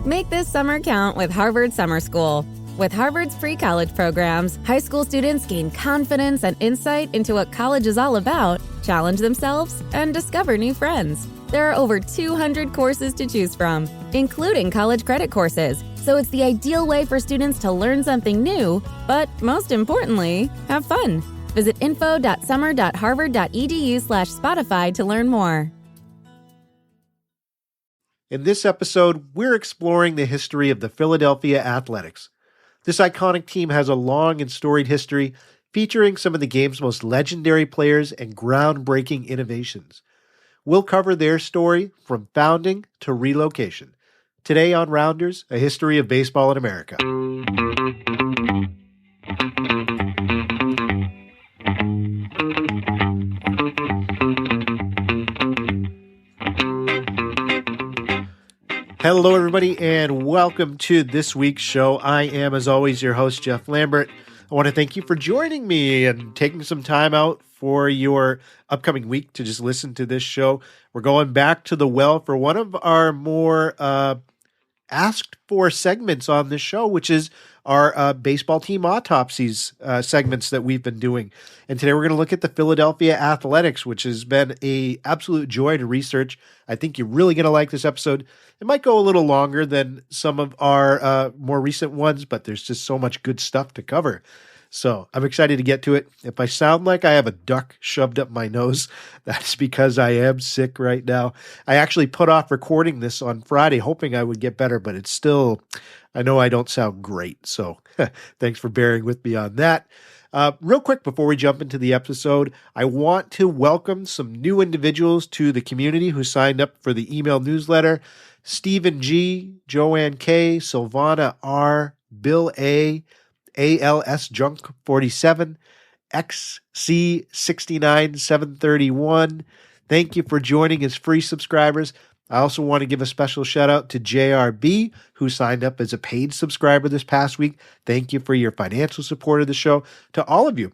Make this summer count with Harvard Summer School. With Harvard's free college programs, high school students gain confidence and insight into what college is all about, challenge themselves, and discover new friends. There are over 200 courses to choose from, including college credit courses, so it's the ideal way for students to learn something new, but most importantly, have fun. Visit info.summer.harvard.edu/Spotify to learn more. In this episode, we're exploring the history of the Philadelphia Athletics. This iconic team has a long and storied history, featuring some of the game's most legendary players and groundbreaking innovations. We'll cover their story from founding to relocation. Today on Rounders, a history of baseball in America. Hello, everybody, and welcome to this week's show. I am, as always, your host, Jeff Lambert. I want to thank you for joining me and taking some time out for your upcoming week to just listen to this show. We're going back to the well for one of our more asked for segments on this show, which is our baseball team autopsies segments that we've been doing. And today we're going to look at the Philadelphia Athletics, which has been an absolute joy to research. I think you're really going to like this episode. It might go a little longer than some of our more recent ones, but there's just so much good stuff to cover. So I'm excited to get to it. If I sound like I have a duck shoved up my nose, that's because I am sick right now. I actually put off recording this on Friday, hoping I would get better, but it's still, I know I don't sound great. So thanks for bearing with me on that. Real quick, before we jump into the episode, I want to welcome some new individuals to the community who signed up for the email newsletter. Stephen G., Joanne K., Silvana R., Bill A., ALS Junk 47, XC 69731. Thank you for joining as free subscribers. I also want to give a special shout out to JRB, who signed up as a paid subscriber this past week. Thank you for your financial support of the show. To all of you,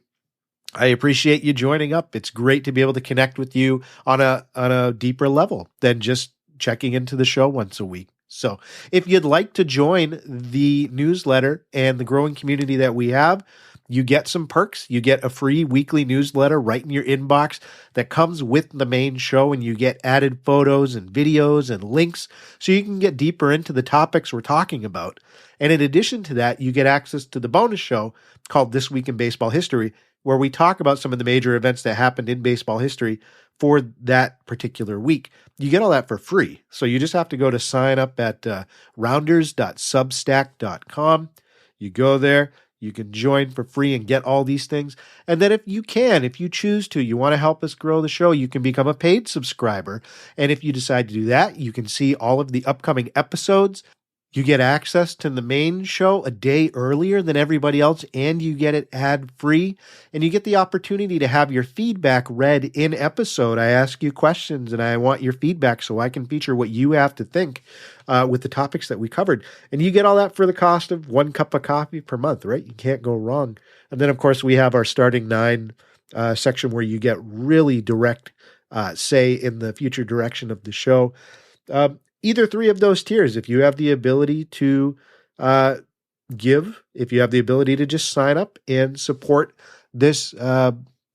I appreciate you joining up. It's great to be able to connect with you on a deeper level than just checking into the show once a week. So if you'd like to join the newsletter and the growing community that we have, you get some perks. You get a free weekly newsletter right in your inbox that comes with the main show, and you get added photos and videos and links so you can get deeper into the topics we're talking about. And in addition to that, you get access to the bonus show called This Week in Baseball History, where we talk about some of the major events that happened in baseball history for that particular week. You get all that for free. So you just have to go to sign up at rounders.substack.com. You go there, you can join for free and get all these things. And then if you choose to, you want to help us grow the show, you can become a paid subscriber. And if you decide to do that, you can see all of the upcoming episodes. You get access to the main show a day earlier than everybody else, and you get it ad-free, and you get the opportunity to have your feedback read in episode. I ask you questions, and I want your feedback so I can feature what you have to think with the topics that we covered. And you get all that for the cost of 1 cup of coffee per month, right? You can't go wrong. And then, of course, we have our Starting 9 section where you get really direct say in the future direction of the show. Either 3 of those tiers, if you have the ability to give, if you have the ability to just sign up and support this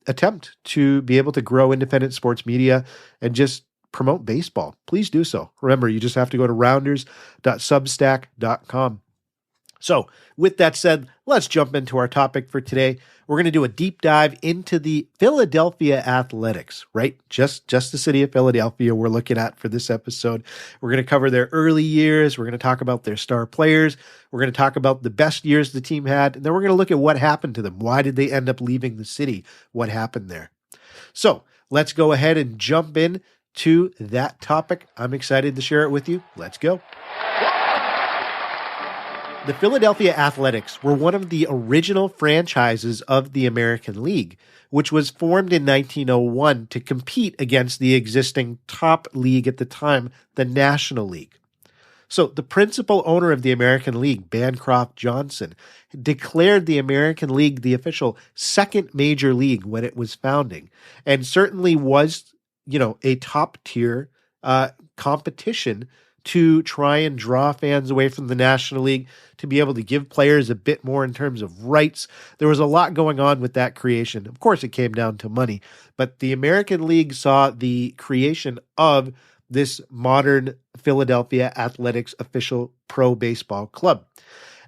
attempt to be able to grow independent sports media and just promote baseball, please do so. Remember, you just have to go to rounders.substack.com. So with that said, let's jump into our topic for today. We're going to do a deep dive into the Philadelphia Athletics, right? Just the city of Philadelphia we're looking at for this episode. We're going to cover their early years. We're going to talk about their star players. We're going to talk about the best years the team had. And then we're going to look at what happened to them. Why did they end up leaving the city? What happened there? So let's go ahead and jump in to that topic. I'm excited to share it with you. Let's go. The Philadelphia Athletics were one of the original franchises of the American League, which was formed in 1901 to compete against the existing top league at the time, the National League. So the principal owner of the American League, Bancroft Johnson, declared the American League the official second major league when it was founding, and certainly was, a top tier competition to try and draw fans away from the National League, to be able to give players a bit more in terms of rights. There was a lot going on with that creation. Of course, it came down to money, but the American League saw the creation of this modern Philadelphia Athletics official pro baseball club.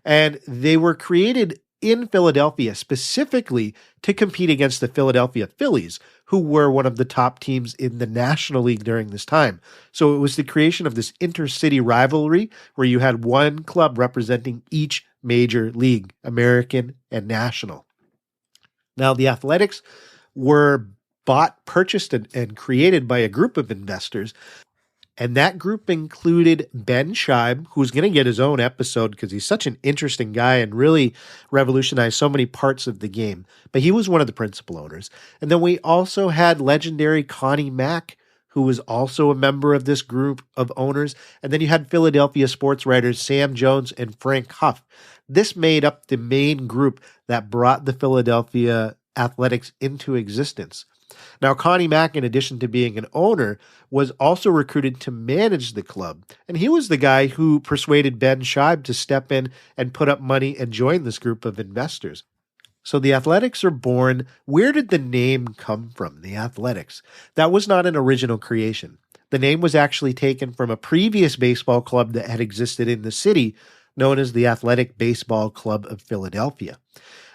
And they were created in Philadelphia specifically to compete against the Philadelphia Phillies, who were one of the top teams in the National League during this time. So it was the creation of this intercity rivalry where you had one club representing each major league, American and National. Now, the Athletics were bought, purchased, and created by a group of investors. And that group included Ben Scheib, who's going to get his own episode because he's such an interesting guy and really revolutionized so many parts of the game. But he was one of the principal owners. And then we also had legendary Connie Mack, who was also a member of this group of owners. And then you had Philadelphia sports writers Sam Jones and Frank Huff. This made up the main group that brought the Philadelphia Athletics into existence. Now, Connie Mack, in addition to being an owner, was also recruited to manage the club. And he was the guy who persuaded Ben Scheib to step in and put up money and join this group of investors. So the Athletics are born. Where did the name come from, the Athletics? That was not an original creation. The name was actually taken from a previous baseball club that had existed in the city, known as the Athletic Baseball Club of Philadelphia.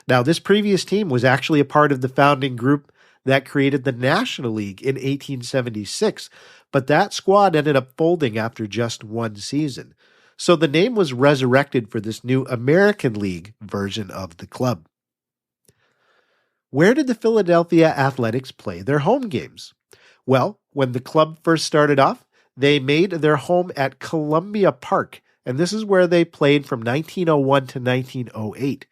Now, this previous team was actually a part of the founding group that created the National League in 1876, but that squad ended up folding after just one season. So the name was resurrected for this new American League version of the club. Where did the Philadelphia Athletics play their home games? Well, when the club first started off, they made their home at Columbia Park, and this is where they played from 1901 to 1908.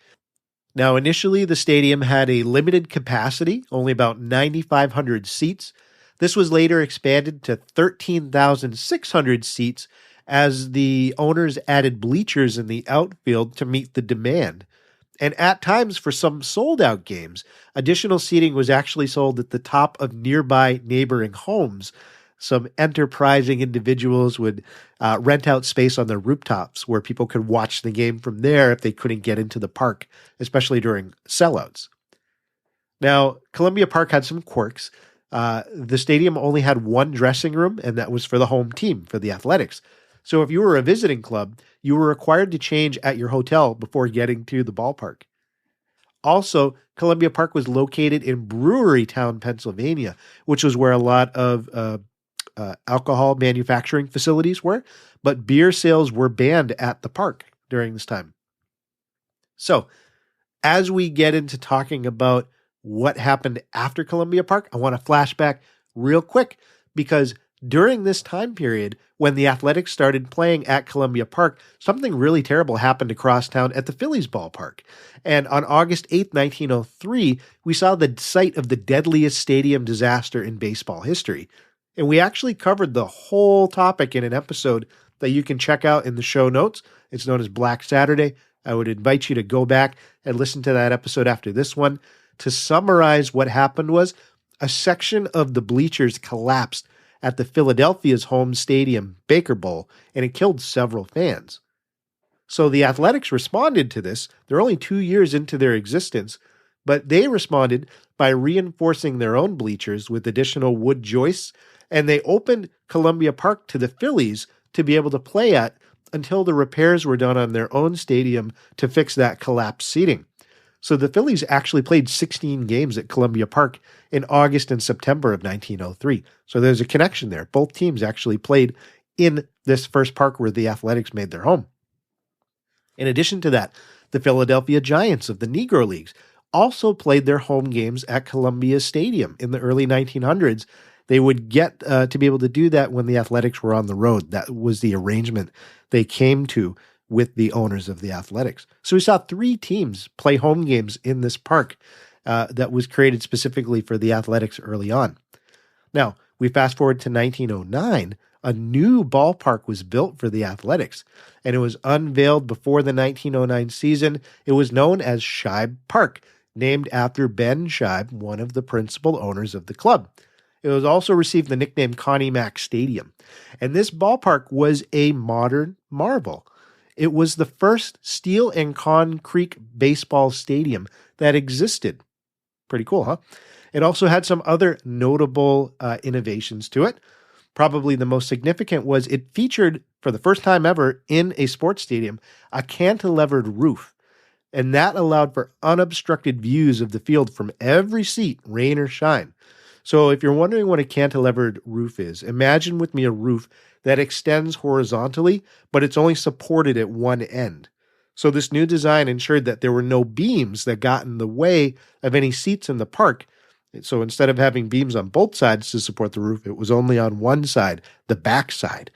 Now, initially, the stadium had a limited capacity, only about 9,500 seats. This was later expanded to 13,600 seats as the owners added bleachers in the outfield to meet the demand. And at times, for some sold-out games, additional seating was actually sold at the top of nearby neighboring homes. Some enterprising individuals would rent out space on their rooftops where people could watch the game from there if they couldn't get into the park, especially during sellouts. Now, Columbia Park had some quirks. The stadium only had one dressing room, and that was for the home team, for the Athletics. So if you were a visiting club, you were required to change at your hotel before getting to the ballpark. Also, Columbia Park was located in Brewery Town, Pennsylvania, which was where a lot of alcohol manufacturing facilities were, but beer sales were banned at the park during this time. So, as we get into talking about what happened after Columbia Park, I want to flashback real quick because during this time period, when the Athletics started playing at Columbia Park, something really terrible happened across town at the Phillies ballpark. And on August 8th, 1903, we saw the site of the deadliest stadium disaster in baseball history. And we actually covered the whole topic in an episode that you can check out in the show notes. It's known as Black Saturday. I would invite you to go back and listen to that episode after this one. To summarize what happened was a section of the bleachers collapsed at the Philadelphia's home stadium, Baker Bowl, and it killed several fans. So the Athletics responded to this. They're only 2 years into their existence, but they responded by reinforcing their own bleachers with additional wood joists, and they opened Columbia Park to the Phillies to be able to play at until the repairs were done on their own stadium to fix that collapsed seating. So the Phillies actually played 16 games at Columbia Park in August and September of 1903. So there's a connection there. Both teams actually played in this first park where the Athletics made their home. In addition to that, the Philadelphia Giants of the Negro Leagues also played their home games at Columbia Stadium in the early 1900s. They would get to be able to do that when the Athletics were on the road. That was the arrangement they came to with the owners of the Athletics. So we saw 3 teams play home games in this park that was created specifically for the Athletics early on. Now, we fast forward to 1909, a new ballpark was built for the Athletics, and it was unveiled before the 1909 season. It was known as Scheib Park, named after Ben Scheib, one of the principal owners of the club. It was also received the nickname Connie Mack Stadium. And this ballpark was a modern marvel. It was the first steel and concrete baseball stadium that existed. Pretty cool, huh? It also had some other notable innovations to it. Probably the most significant was it featured, for the first time ever in a sports stadium, a cantilevered roof. And that allowed for unobstructed views of the field from every seat, rain or shine. So if you're wondering what a cantilevered roof is, imagine with me a roof that extends horizontally, but it's only supported at one end. So this new design ensured that there were no beams that got in the way of any seats in the park. So instead of having beams on both sides to support the roof, it was only on one side, the back side.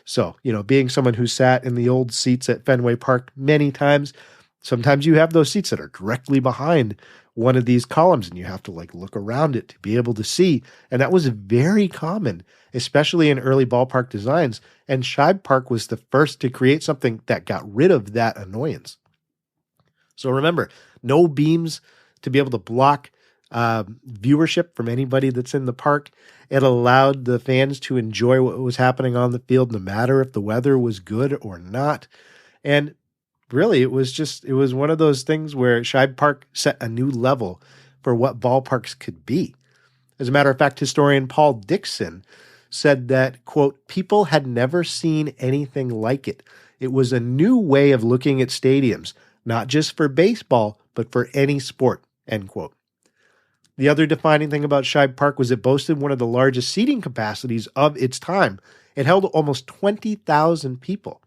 So, being someone who sat in the old seats at Fenway Park many times, sometimes you have those seats that are directly behind one of these columns and you have to look around it to be able to see. And that was very common, especially in early ballpark designs. And Shibe Park was the first to create something that got rid of that annoyance. So remember, no beams to be able to block viewership from anybody that's in the park. It allowed the fans to enjoy what was happening on the field, no matter if the weather was good or not. And really, it was one of those things where Shibe Park set a new level for what ballparks could be. As a matter of fact, historian Paul Dixon said that, quote, people had never seen anything like it. It was a new way of looking at stadiums, not just for baseball, but for any sport, end quote. The other defining thing about Shibe Park was it boasted one of the largest seating capacities of its time. It held almost 20,000 people.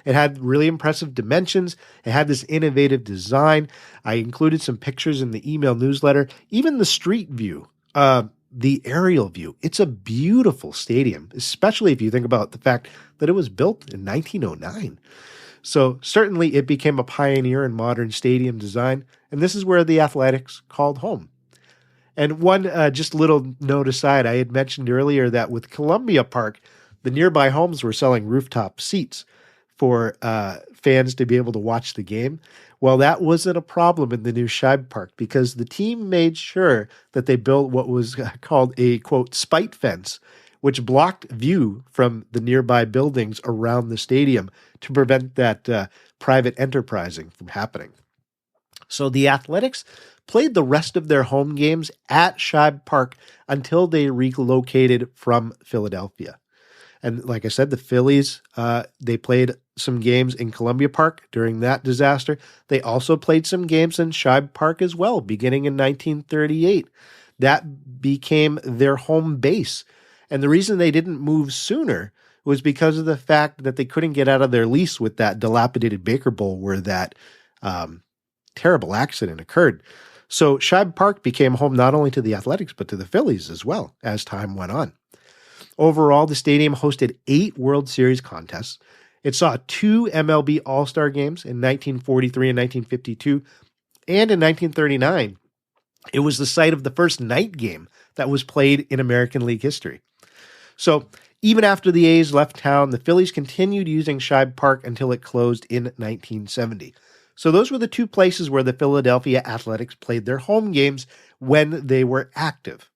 It had really impressive dimensions. It had this innovative design. I included some pictures in the email newsletter. Even the street view, the aerial view. It's a beautiful stadium, especially if you think about the fact that it was built in 1909. So certainly it became a pioneer in modern stadium design, and this is where the Athletics called home. And one just little note aside, I had mentioned earlier that with Columbia Park, the nearby homes were selling rooftop seats for fans to be able to watch the game. Well, that wasn't a problem in the new Shibe Park because the team made sure that they built what was called a, quote, spite fence, which blocked view from the nearby buildings around the stadium to prevent that private enterprising from happening. So the Athletics played the rest of their home games at Shibe Park until they relocated from Philadelphia. And like I said, the Phillies, they played some games in Columbia Park during that disaster. They also played some games in Shibe Park as well, beginning in 1938. That became their home base. And the reason they didn't move sooner was because of the fact that they couldn't get out of their lease with that dilapidated Baker Bowl where that terrible accident occurred. So Shibe Park became home not only to the Athletics, but to the Phillies as well as time went on. Overall, the stadium hosted 8 World Series contests. It saw 2 MLB All-Star games in 1943 and 1952, and in 1939, it was the site of the first night game that was played in American League history. So even after the A's left town, the Phillies continued using Shibe Park until it closed in 1970. So those were the 2 places where the Philadelphia Athletics played their home games when they were active.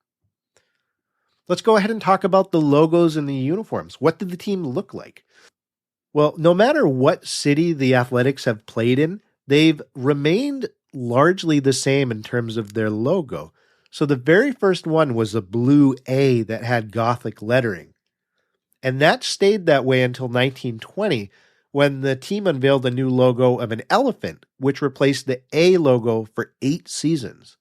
Let's go ahead and talk about the logos and the uniforms. What did the team look like? Well, no matter what city the Athletics have played in, they've remained largely the same in terms of their logo. So the very first one was a blue A that had Gothic lettering. And that stayed that way until 1920, when the team unveiled a new logo of an elephant, which replaced the A logo for 8 seasons.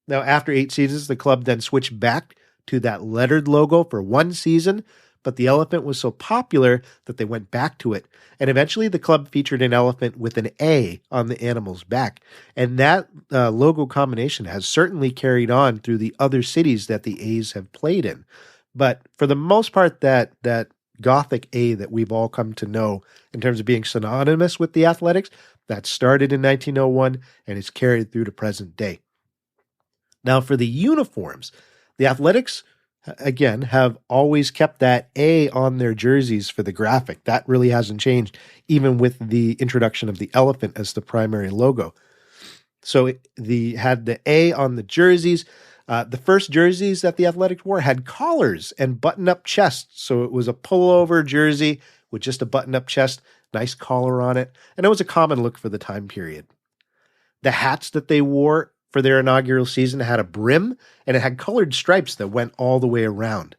Now, after 8 seasons, the club then switched back to that lettered logo for 1 season, but the elephant was so popular that they went back to it. And eventually the club featured an elephant with an A on the animal's back. And that logo combination has certainly carried on through the other cities that the A's have played in. But for the most part, that Gothic A that we've all come to know in terms of being synonymous with the Athletics, that started in 1901 and is carried through to present day. Now for the uniforms, the Athletics, again, have always kept that A on their jerseys for the graphic. That really hasn't changed, even with the introduction of the elephant as the primary logo. So they had the A on the jerseys. The first jerseys that the Athletics wore had collars and button-up chests. So it was a pullover jersey with just a button-up chest, nice collar on it. And it was a common look for the time period. The hats that they wore for their inaugural season had a brim, and it had colored stripes that went all the way around.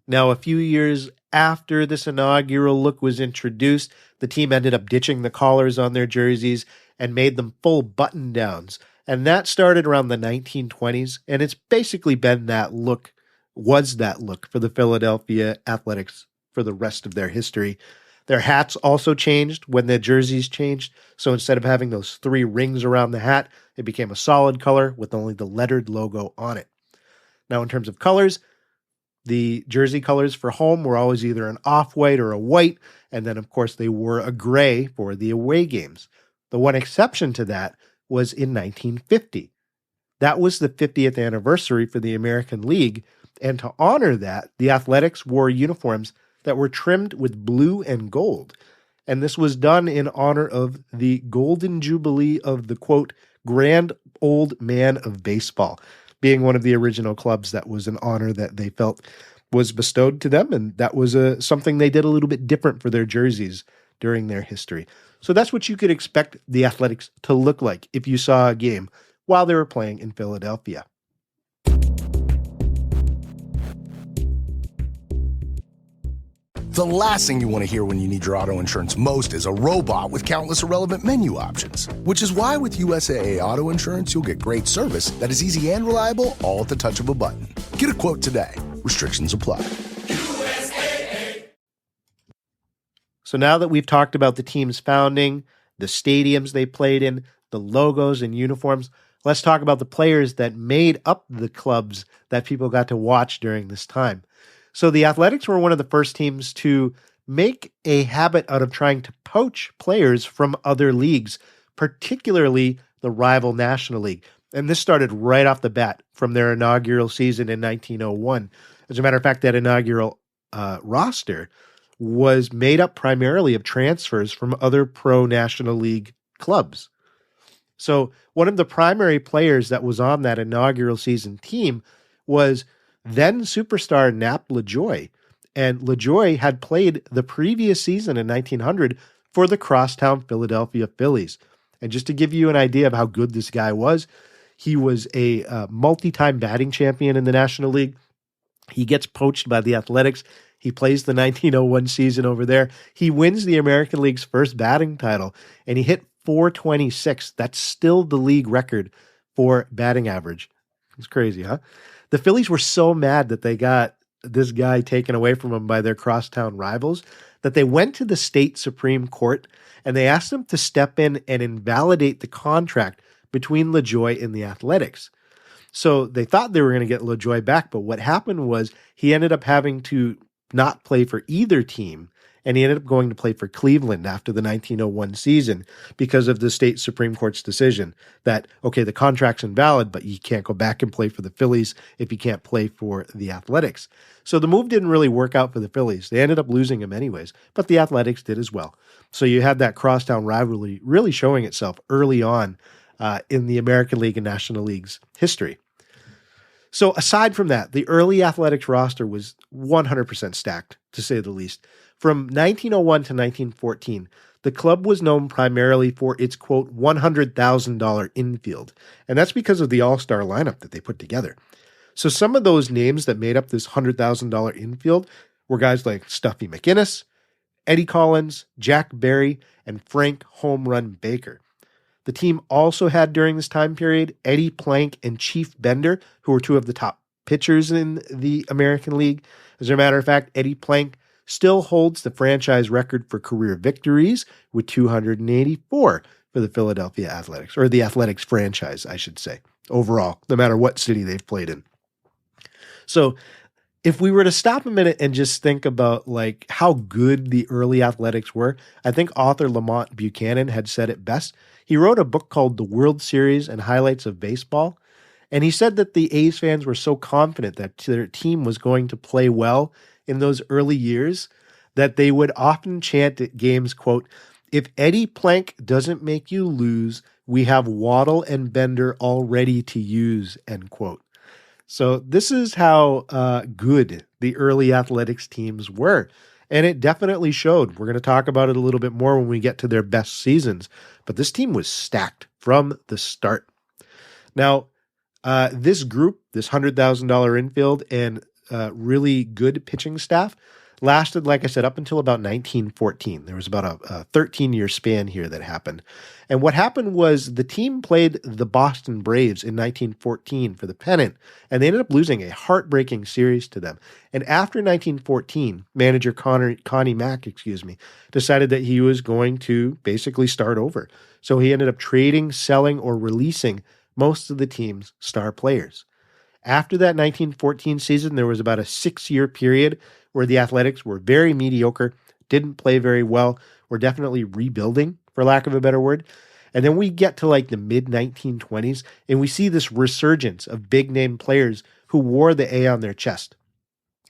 Now, a few years after this inaugural look was introduced, the team ended up ditching the collars on their jerseys and made them full button-downs. And that started around the 1920s, and it's basically been that look for the Philadelphia Athletics for the rest of their history. Their hats also changed when their jerseys changed. So instead of having those 3 rings around the hat, it became a solid color with only the lettered logo on it. Now, in terms of colors, the jersey colors for home were always either an off-white or a white, and then, of course, they wore a gray for the away games. The one exception to that was in 1950. That was the 50th anniversary for the American League, and to honor that, the Athletics wore uniforms that were trimmed with blue and gold. And this was done in honor of the Golden Jubilee of the, quote, Grand Old Man of Baseball, being one of the original clubs. That was an honor that they felt was bestowed to them, and that was something they did a little bit different for their jerseys during their history. So that's what you could expect the Athletics to look like if you saw a game while they were playing in Philadelphia. The last thing you want to hear when you need your auto insurance most is a robot with countless irrelevant menu options. Which is why with USAA Auto Insurance, you'll get great service that is easy and reliable, all at the touch of a button. Get a quote today. Restrictions apply. USAA. So now that we've talked about the team's founding, the stadiums they played in, the logos and uniforms, let's talk about the players that made up the clubs that people got to watch during this time. So the Athletics were one of the first teams to make a habit out of trying to poach players from other leagues, particularly the rival National League. And this started right off the bat from their inaugural season in 1901. As a matter of fact, that inaugural roster was made up primarily of transfers from other pro-National League clubs. So one of the primary players that was on that inaugural season team was then superstar Nap LaJoie. And LaJoie had played the previous season in 1900 for the crosstown Philadelphia Phillies. And just to give you an idea of how good this guy was, he was a multi-time batting champion in the National League. He gets poached by the Athletics. He plays the 1901 season over there. He wins the American League's first batting title, and he hit .426. That's still the league record for batting average. It's crazy, huh? The Phillies were so mad that they got this guy taken away from them by their crosstown rivals that they went to the state Supreme Court and they asked them to step in and invalidate the contract between LaJoie and the Athletics. So they thought they were going to get LaJoie back, but what happened was he ended up having to not play for either team, and he ended up going to play for Cleveland after the 1901 season because of the state Supreme Court's decision that, okay, the contract's invalid, but you can't go back and play for the Phillies if you can't play for the Athletics. So the move didn't really work out for the Phillies. They ended up losing him anyways, but the Athletics did as well. So you had that crosstown rivalry really showing itself early on in the American League and National League's history. So aside from that, the early Athletics roster was 100% stacked, to say the least. From 1901 to 1914, the club was known primarily for its, quote, $100,000 infield. And that's because of the all-star lineup that they put together. So some of those names that made up this $100,000 infield were guys like Stuffy McInnis, Eddie Collins, Jack Barry, and Frank Home Run Baker. The team also had during this time period Eddie Plank and Chief Bender, who were two of the top pitchers in the American League. As a matter of fact, Eddie Plank still holds the franchise record for career victories with 284 for the Philadelphia Athletics, or the Athletics franchise, I should say, overall, no matter what city they've played in. So if we were to stop a minute and just think about like how good the early Athletics were, I think author Lamont Buchanan had said it best. He wrote a book called The World Series and Highlights of Baseball. And he said that the A's fans were so confident that their team was going to play well in those early years that they would often chant at games, quote, "If Eddie Plank doesn't make you lose, We have Waddle and Bender all ready to use, end quote. So this is how good the early athletics teams were. And it definitely showed. We're going to talk about it a little bit more when we get to their best seasons. But this team was stacked from the start. Now, this group, this $100,000 infield and really good pitching staff, lasted, like I said, up until about 1914. There was about a 13-year span here that happened. And what happened was the team played the Boston Braves in 1914 for the pennant, and they ended up losing a heartbreaking series to them. And after 1914, manager Connie Mack, decided that he was going to basically start over. So he ended up trading, selling, or releasing most of the team's star players. After that 1914 season, there was about a 6-year period where the Athletics were very mediocre, didn't play very well, were definitely rebuilding, for lack of a better word. And then we get to like the mid-1920s, and we see this resurgence of big-name players who wore the A on their chest.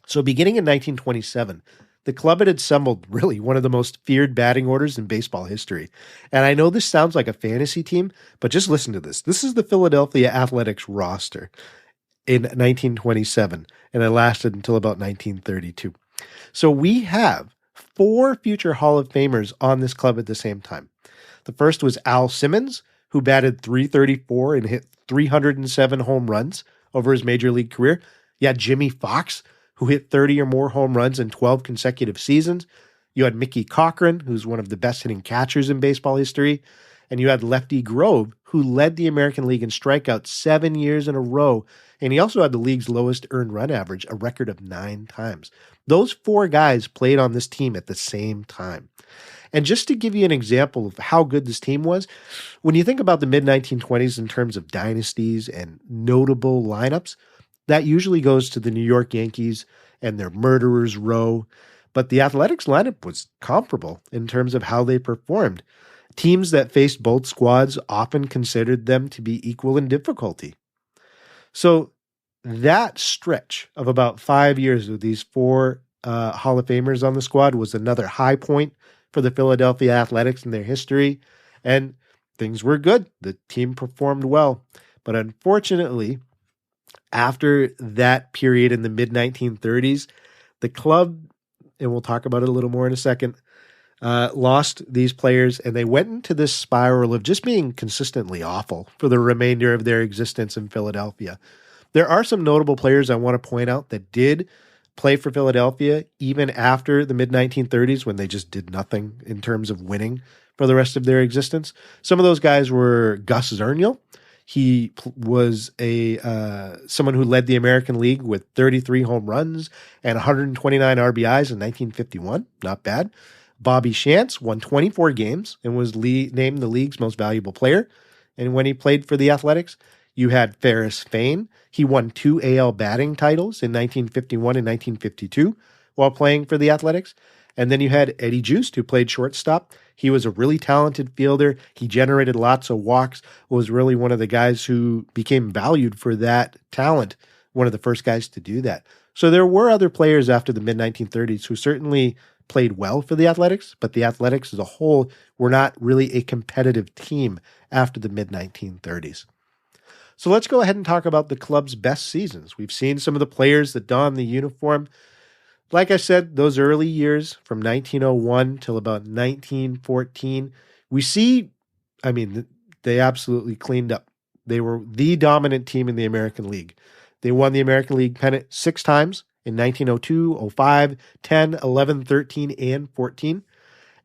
So beginning in 1927, the club had assembled really one of the most feared batting orders in baseball history. And I know this sounds like a fantasy team, but just listen to this. This is the Philadelphia Athletics roster in 1927, and it lasted until about 1932. So we have 4 future Hall of Famers on this club at the same time. The first was Al Simmons, who batted .334 and hit 307 home runs over his major league career. You had Jimmy Fox, who hit 30 or more home runs in 12 consecutive seasons. You had Mickey Cochran, who's one of the best hitting catchers in baseball history. And you had Lefty Grove, who led the American League in strikeouts 7 years in a row. And he also had the league's lowest earned run average, a record of 9 times. Those 4 guys played on this team at the same time. And just to give you an example of how good this team was, when you think about the mid-1920s in terms of dynasties and notable lineups, that usually goes to the New York Yankees and their Murderers Row. But the Athletics lineup was comparable in terms of how they performed. Teams that faced both squads often considered them to be equal in difficulty. So that stretch of about 5 years with these 4 Hall of Famers on the squad was another high point for the Philadelphia Athletics in their history. And things were good. The team performed well. But unfortunately, after that period in the mid-1930s, the club, and we'll talk about it a little more in a second, lost these players, and they went into this spiral of just being consistently awful for the remainder of their existence in Philadelphia. There are some notable players I want to point out that did play for Philadelphia even after the mid-1930s when they just did nothing in terms of winning for the rest of their existence. Some of those guys were Gus Zernial. He was someone who led the American League with 33 home runs and 129 RBIs in 1951. Not bad. Bobby Shantz won 24 games and was named the league's most valuable player. And when he played for the Athletics, you had Ferris Fain. He won 2 AL batting titles in 1951 and 1952 while playing for the Athletics. And then you had Eddie Joost, who played shortstop. He was a really talented fielder. He generated lots of walks, was really one of the guys who became valued for that talent, one of the first guys to do that. So there were other players after the mid-1930s who certainly played well for the Athletics, but the Athletics as a whole were not really a competitive team after the mid-1930s. So let's go ahead and talk about the club's best seasons. We've seen some of the players that donned the uniform. Like I said, those early years from 1901 till about 1914, we see, they absolutely cleaned up. They were the dominant team in the American League. They won the American League pennant 6 times in 1902, 05, 10, 11, 13, and 14.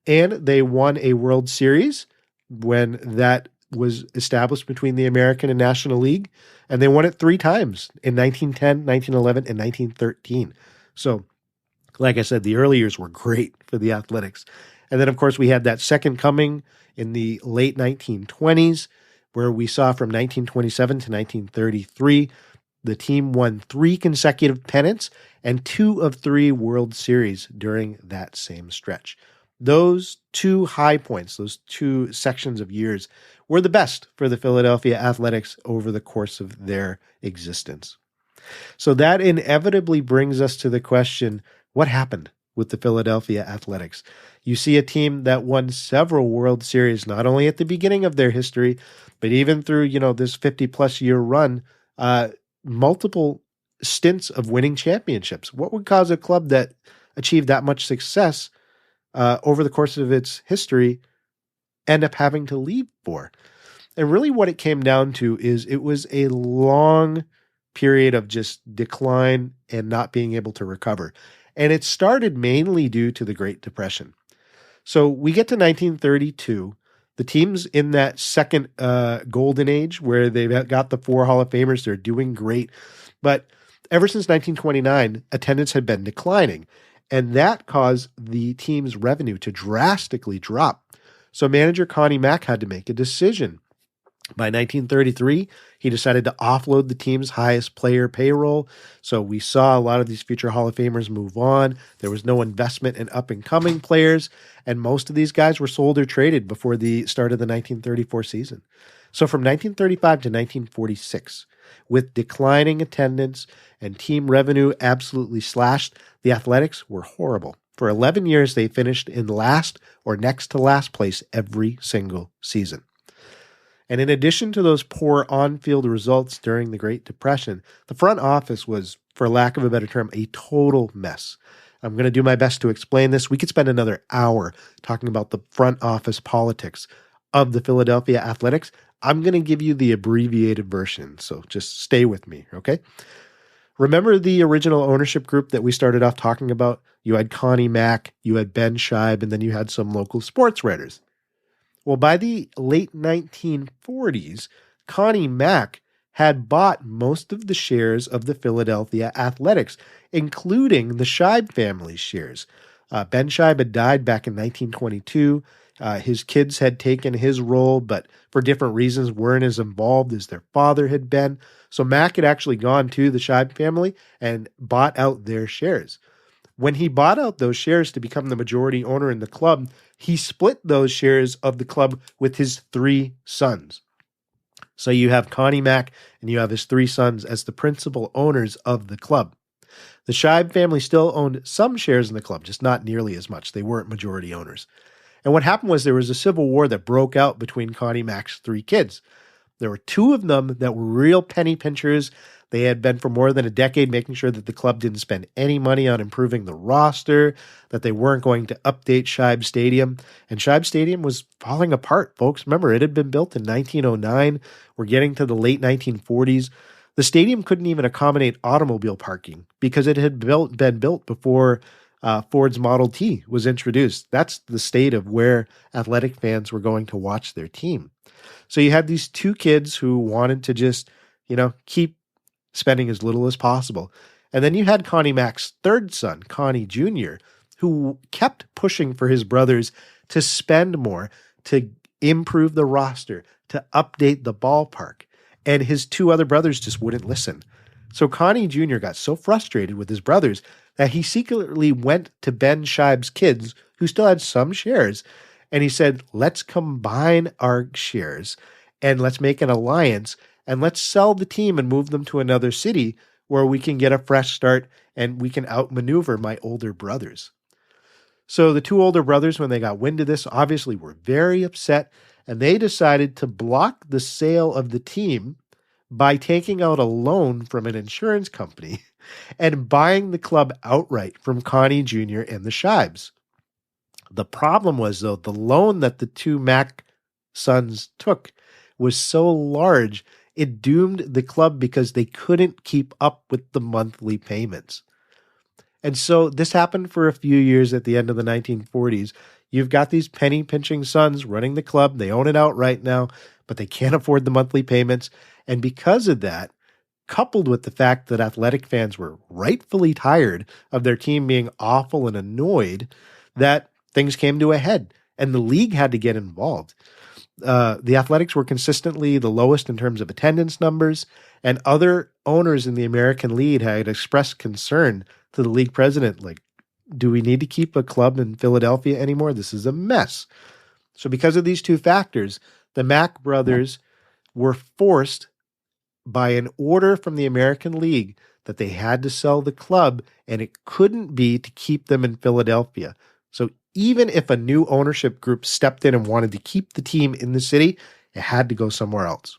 And they won a World Series when that was established between the American and National League. And they won it 3 times in 1910, 1911, and 1913. So, like I said, the early years were great for the Athletics. And then, of course, we had that second coming in the late 1920s, where we saw from 1927 to 1933, the team won 3 consecutive pennants and 2 of 3 World Series during that same stretch. Those 2 high points, those 2 sections of years, were the best for the Philadelphia Athletics over the course of their existence. So that inevitably brings us to the question, what happened with the Philadelphia Athletics. You see a team that won several World Series, not only at the beginning of their history, but even through, this 50-plus year run, multiple stints of winning championships. What would cause a club that achieved that much success over the course of its history end up having to leave for? And really what it came down to is it was a long period of just decline and not being able to recover. And it started mainly due to the Great Depression. So we get to 1932. The teams in that second golden age where they've got the 4 Hall of Famers, they're doing great. But ever since 1929, attendance had been declining. And that caused the team's revenue to drastically drop. So manager Connie Mack had to make a decision. By 1933, he decided to offload the team's highest player payroll. So we saw a lot of these future Hall of Famers move on. There was no investment in up-and-coming players, and most of these guys were sold or traded before the start of the 1934 season. So from 1935 to 1946, with declining attendance and team revenue absolutely slashed, the Athletics were horrible. For 11 years, they finished in last or next to last place every single season. And in addition to those poor on-field results during the Great Depression, the front office was, for lack of a better term, a total mess. I'm going to do my best to explain this. We could spend another hour talking about the front office politics of the Philadelphia Athletics. I'm going to give you the abbreviated version, so just stay with me, okay? Remember the original ownership group that we started off talking about? You had Connie Mack, you had Ben Scheib, and then you had some local sports writers. Well, by the late 1940s, Connie Mack had bought most of the shares of the Philadelphia Athletics, including the Scheib family's shares. Ben Scheib had died back in 1922. His kids had taken his role, but for different reasons weren't as involved as their father had been. So Mack had actually gone to the Scheib family and bought out their shares. When he bought out those shares to become the majority owner in the club, he split those shares of the club with his 3 sons. So you have Connie Mack and you have his 3 sons as the principal owners of the club. The Scheib family still owned some shares in the club, just not nearly as much. They weren't majority owners. And what happened was there was a civil war that broke out between Connie Mack's 3 kids. There were 2 of them that were real penny pinchers. They had been for more than a decade making sure that the club didn't spend any money on improving the roster, that they weren't going to update Scheib Stadium. And Scheib Stadium was falling apart, folks. Remember, it had been built in 1909. We're getting to the late 1940s. The stadium couldn't even accommodate automobile parking because it had been built before Ford's Model T was introduced. That's the state of where athletic fans were going to watch their team. So you had these 2 kids who wanted to just, keep spending as little as possible. And then you had Connie Mack's 3rd son, Connie Jr., who kept pushing for his brothers to spend more, to improve the roster, to update the ballpark. And his 2 other brothers just wouldn't listen. So Connie Jr. got so frustrated with his brothers that he secretly went to Ben Scheib's kids, who still had some shares, and he said, let's combine our shares and let's make an alliance and let's sell the team and move them to another city where we can get a fresh start and we can outmaneuver my older brothers. So the 2 older brothers, when they got wind of this, obviously were very upset, and they decided to block the sale of the team by taking out a loan from an insurance company and buying the club outright from Connie Jr. and the Scheibs. The problem was, though, the loan that the 2 Mack sons took was so large, it doomed the club because they couldn't keep up with the monthly payments. And so this happened for a few years at the end of the 1940s. You've got these penny-pinching sons running the club. They own it outright now, but they can't afford the monthly payments. And because of that, coupled with the fact that athletic fans were rightfully tired of their team being awful and annoyed, that things came to a head, and the league had to get involved. The Athletics were consistently the lowest in terms of attendance numbers, and other owners in the American League had expressed concern to the league president, like, do we need to keep a club in Philadelphia anymore? This is a mess. So because of these 2 factors, the Mack brothers were forced by an order from the American League that they had to sell the club, and it couldn't be to keep them in Philadelphia. So even if a new ownership group stepped in and wanted to keep the team in the city, it had to go somewhere else.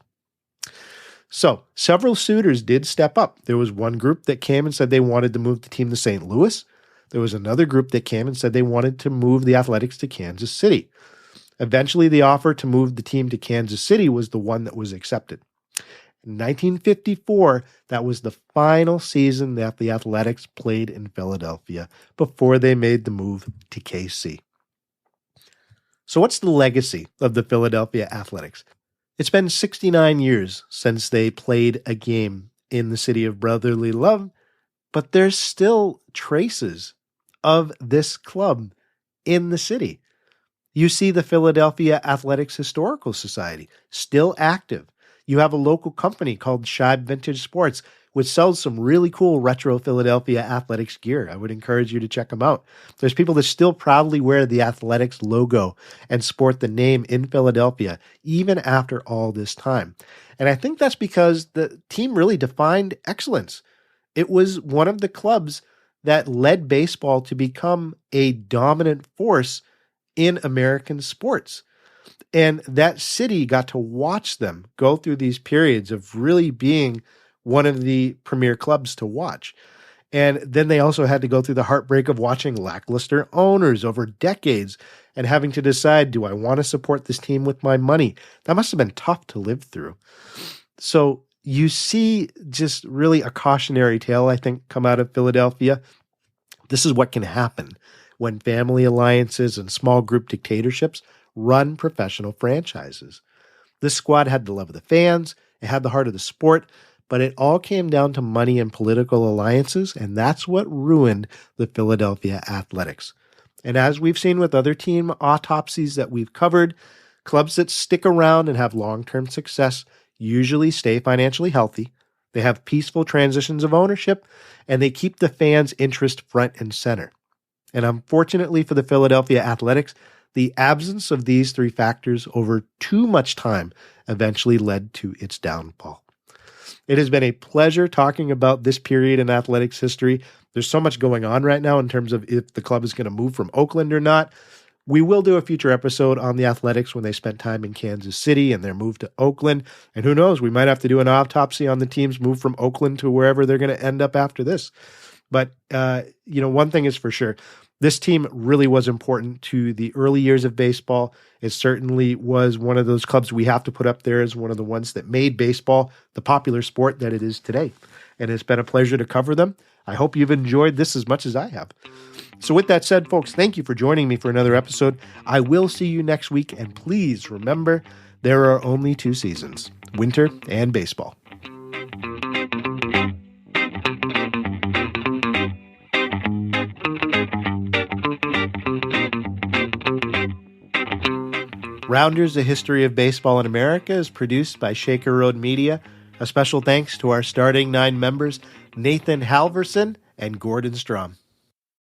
So several suitors did step up. There was one group that came and said they wanted to move the team to St. Louis. There was another group that came and said they wanted to move the Athletics to Kansas City. Eventually, the offer to move the team to Kansas City was the one that was accepted. In 1954, that was the final season that the Athletics played in Philadelphia before they made the move to KC. So what's the legacy of the Philadelphia Athletics? It's been 69 years since they played a game in the city of brotherly love, but there's still traces of this club in the city. You see the Philadelphia Athletics Historical Society still active. You have a local company called Scheib Vintage Sports, which sells some really cool retro Philadelphia Athletics gear. I would encourage you to check them out. There's people that still proudly wear the Athletics logo and sport the name in Philadelphia, even after all this time. And I think that's because the team really defined excellence. It was one of the clubs that led baseball to become a dominant force in American sports. And that city got to watch them go through these periods of really being one of the premier clubs to watch. And then they also had to go through the heartbreak of watching lackluster owners over decades and having to decide, do I want to support this team with my money? That must have been tough to live through. So you see just really a cautionary tale, I think, come out of Philadelphia. This is what can happen when family alliances and small group dictatorships run professional franchises. This squad had the love of the fans, it had the heart of the sport, but it all came down to money and political alliances, and that's what ruined the Philadelphia Athletics. And as we've seen with other team autopsies that we've covered, clubs that stick around and have long-term success usually stay financially healthy, they have peaceful transitions of ownership, and they keep the fans' interest front and center. And unfortunately for the Philadelphia Athletics, the absence of these three factors over too much time eventually led to its downfall. It has been a pleasure talking about this period in athletics history. There's so much going on right now in terms of if the club is going to move from Oakland or not. We will do a future episode on the Athletics when they spent time in Kansas City and their move to Oakland. And who knows, we might have to do an autopsy on the team's move from Oakland to wherever they're going to end up after this. But, one thing is for sure. This team really was important to the early years of baseball. It certainly was one of those clubs we have to put up there as one of the ones that made baseball the popular sport that it is today. And it's been a pleasure to cover them. I hope you've enjoyed this as much as I have. So with that said, folks, thank you for joining me for another episode. I will see you next week. And please remember, there are only two seasons, winter and baseball. Rounders, A History of Baseball in America is produced by Shaker Road Media. A special thanks to our starting 9 members, Nathan Halverson and Gordon Strom.